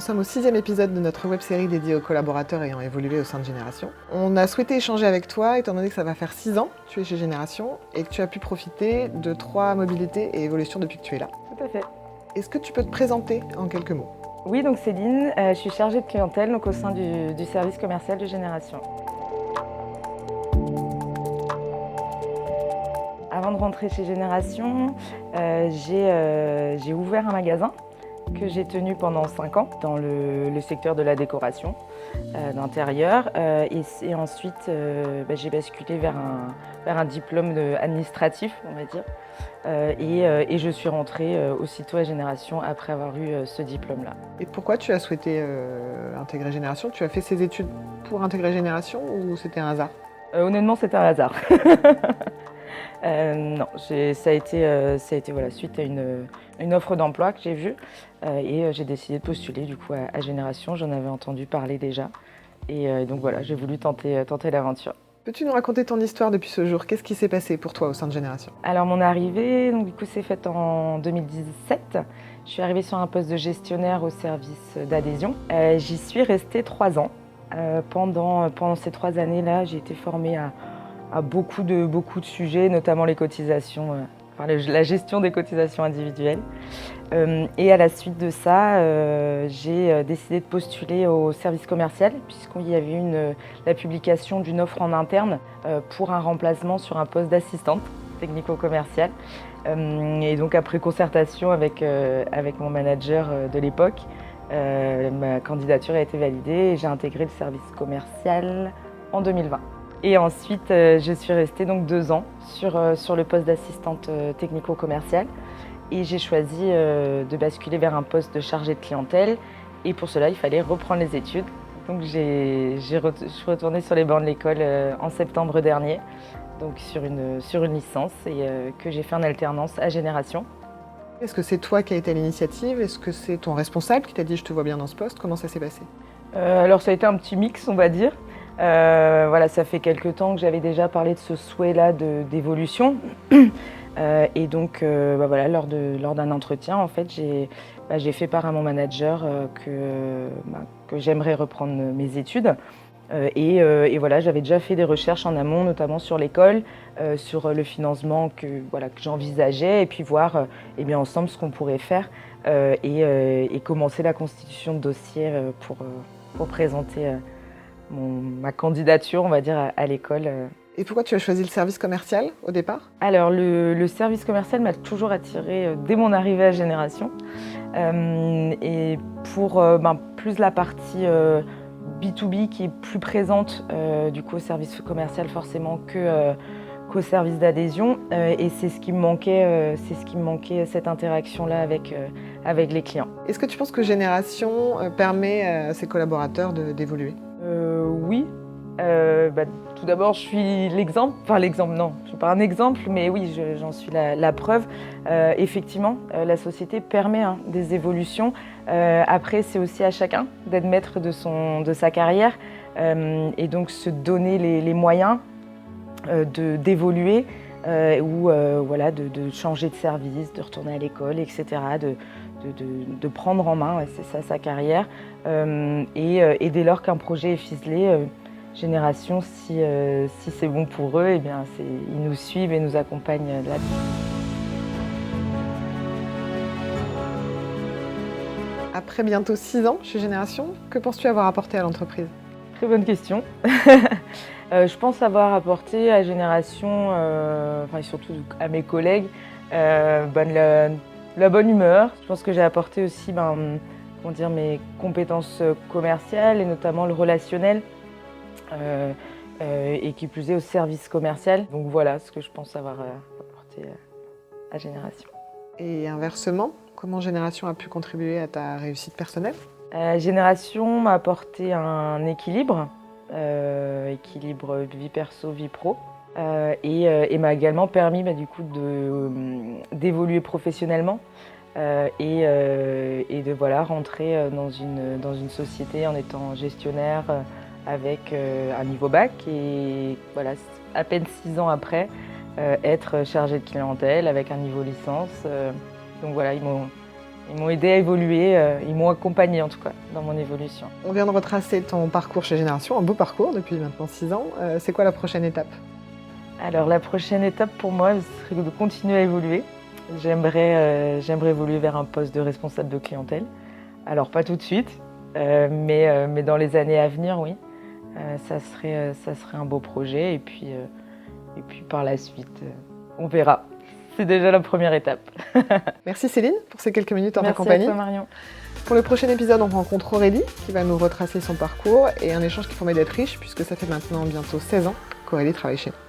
sommes au 6e épisode de notre web-série dédiée aux collaborateurs ayant évolué au sein de Génération. On a souhaité échanger avec toi, étant donné que ça va faire 6 ans que tu es chez Génération et que tu as pu profiter de 3 mobilités et évolutions depuis que tu es là. Tout à fait. Est-ce que tu peux te présenter en quelques mots? Oui, donc Céline, je suis chargée de clientèle donc au sein du service commercial de Génération. Avant de rentrer chez Génération, j'ai ouvert un magasin que j'ai tenu pendant 5 ans dans le secteur de la décoration d'intérieur. Et ensuite, j'ai basculé vers un diplôme administratif, on va dire. Et je suis rentrée aussitôt à Génération après avoir eu ce diplôme-là. Et pourquoi tu as souhaité intégrer Génération? Tu as fait ces études pour intégrer Génération ou c'était un hasard? Honnêtement, c'était un hasard. Non, ça a été voilà, suite à une offre d'emploi que j'ai vue et j'ai décidé de postuler du coup à Génération. J'en avais entendu parler déjà et donc voilà, j'ai voulu tenter l'aventure. Peux-tu nous raconter ton histoire depuis ce jour? Qu'est-ce qui s'est passé pour toi au sein de Génération? Alors mon arrivée, donc, du coup, s'est faite en 2017. Je suis arrivée sur un poste de gestionnaire au service d'adhésion. J'y suis restée 3 ans. Pendant ces 3 années-là, j'ai été formée à beaucoup de sujets, notamment les cotisations, la gestion des cotisations individuelles. Et à la suite de ça, j'ai décidé de postuler au service commercial puisqu'il y avait eu la publication d'une offre en interne pour un remplacement sur un poste d'assistante technico-commerciale. Et donc après concertation avec mon manager de l'époque, ma candidature a été validée et j'ai intégré le service commercial en 2020. Et ensuite, je suis restée donc 2 ans sur le poste d'assistante technico-commerciale et j'ai choisi de basculer vers un poste de chargée de clientèle et pour cela, il fallait reprendre les études. Donc je suis retournée sur les bancs de l'école en septembre dernier, donc sur une licence et que j'ai fait en alternance à Génération. Est-ce que c'est toi qui as été à l'initiative? Est-ce que c'est ton responsable qui t'a dit « je te vois bien dans ce poste » Comment ça s'est passé? Alors ça a été un petit mix, on va dire. Voilà, ça fait quelques temps que j'avais déjà parlé de ce souhait-là d'évolution. Et donc, voilà, lors d'un entretien, en fait, j'ai fait part à mon manager que j'aimerais reprendre mes études. Et voilà, j'avais déjà fait des recherches en amont, notamment sur l'école, sur le financement que j'envisageais, et puis voir eh bien, ensemble ce qu'on pourrait faire et commencer la constitution de dossier pour présenter ma candidature, on va dire, à l'école. Et pourquoi tu as choisi le service commercial au départ? Alors, le service commercial m'a toujours attirée dès mon arrivée à Génération. Et pour plus la partie B2B qui est plus présente du coup au service commercial forcément qu'au service d'adhésion. Et c'est ce qui me manquait, cette interaction-là avec les clients. Est-ce que tu penses que Génération permet à ses collaborateurs d'évoluer? Oui. Tout d'abord, je suis l'exemple. Enfin, l'exemple, non, je ne suis pas un exemple, mais oui, j'en suis la preuve. Effectivement, la société permet des évolutions. Après, c'est aussi à chacun d'être maître de sa carrière et donc se donner les moyens d'évoluer ou voilà, de changer de service, de retourner à l'école, etc., de prendre en main, ouais, c'est ça, sa carrière. Et dès lors qu'un projet est ficelé, Génération, si c'est bon pour eux, eh bien, ils nous suivent et nous accompagnent là-dessus. Après bientôt 6 ans chez Génération, que penses-tu avoir apporté à l'entreprise? Très bonne question. Je pense avoir apporté à Génération, et surtout à mes collègues, la bonne humeur. Je pense que j'ai apporté aussi mes compétences commerciales et notamment le relationnel. Et qui plus est au service commercial. Donc voilà ce que je pense avoir apporté à Génération. Et inversement, comment Génération a pu contribuer à ta réussite personnelle? Génération m'a apporté un équilibre vie perso, vie pro, et m'a également permis du coup d'évoluer professionnellement et de voilà, rentrer dans une société en étant gestionnaire avec un niveau bac et voilà, à peine 6 ans après, être chargée de clientèle avec un niveau licence. Donc voilà, ils m'ont Ils m'ont aidé à évoluer, ils m'ont accompagné en tout cas dans mon évolution. On vient de retracer ton parcours chez Génération, un beau parcours depuis maintenant 6 ans. C'est quoi la prochaine étape? Alors la prochaine étape pour moi ce serait de continuer à évoluer. J'aimerais évoluer vers un poste de responsable de clientèle. Alors pas tout de suite, mais dans les années à venir, oui. Ça serait un beau projet et puis par la suite, on verra. C'est déjà la première étape. Merci Céline pour ces quelques minutes en ta Merci compagnie. à toi Marion. Pour le prochain épisode, on rencontre Aurélie qui va nous retracer son parcours et un échange qui promet d'être riche puisque ça fait maintenant bientôt 16 ans qu'Aurélie travaille chez nous.